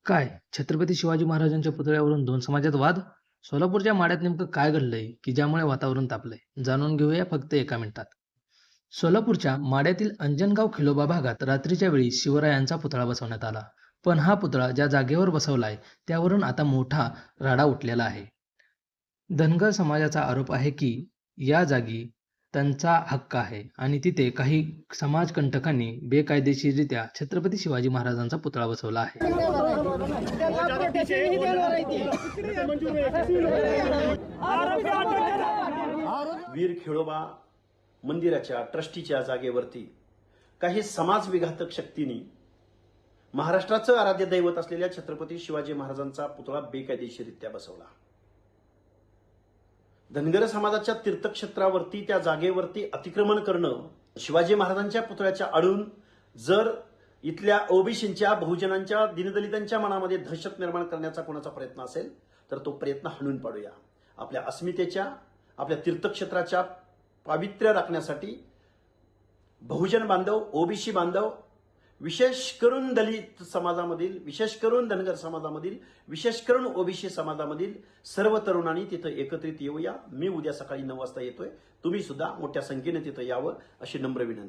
काय? छत्रपती शिवाजी महाराजांच्या पुतळ्यावरून दोन समाजात वाद? सोलापूरच्या माड्यात नेमकं काय घडलंय, की ज्यामुळे वातावरण तापलंय? जाणून घेऊया फक्त एका मिनिटात. सोलापूरच्या माड्यातील अंजनगाव खिलोबा भागात रात्रीच्या वेळी शिवरायांचा पुतळा बसवण्यात आला. पण हा पुतळा ज्या जागेवर बसवलाय, त्यावरून आता मोठा राडा उठलेला आहे. धनगर समाजाचा आरोप आहे की या जागी त्यांचा हक्क आहे आणि तिथे काही समाजकंटकांनी बेकायदेशीररित्या छत्रपती शिवाजी महाराजांचा पुतळा बसवला आहे. वीर खिळोबा मंदिराच्या ट्रस्टीच्या जागेवरती काही समाजविघातक शक्तींनी महाराष्ट्राचं आराध्य दैवत असलेल्या छत्रपती शिवाजी महाराजांचा पुतळा बेकायदेशीररित्या बसवला. धनगर समाजाच्या तीर्थक्षेत्रावरती त्या जागेवरती अतिक्रमण करणं, शिवाजी महाराजांच्या पुतळ्याच्या आडून जर इथल्या ओबीसींच्या, बहुजनांच्या, दीनदलितांच्या मनामध्ये दहशत निर्माण करण्याचा कोणाचा प्रयत्न असेल तर तो प्रयत्न हाणून पाडूया. आपल्या अस्मितेच्या, आपल्या तीर्थक्षेत्राच्या पावित्र्य राखण्यासाठी बहुजन बांधव, ओबीसी बांधव, विशेष करून दलित समाजामधील, विशेष करून धनगर समाजामधील, विशेष करून ओबीसी समाजामधील सर्व तरुणांनी तिथं एकत्रित येऊया. मी उद्या सकाळी 9 वाजता येतोय. तुम्ही सुद्धा मोठ्या संख्येने तिथं यावं अशी नम्र विनंती.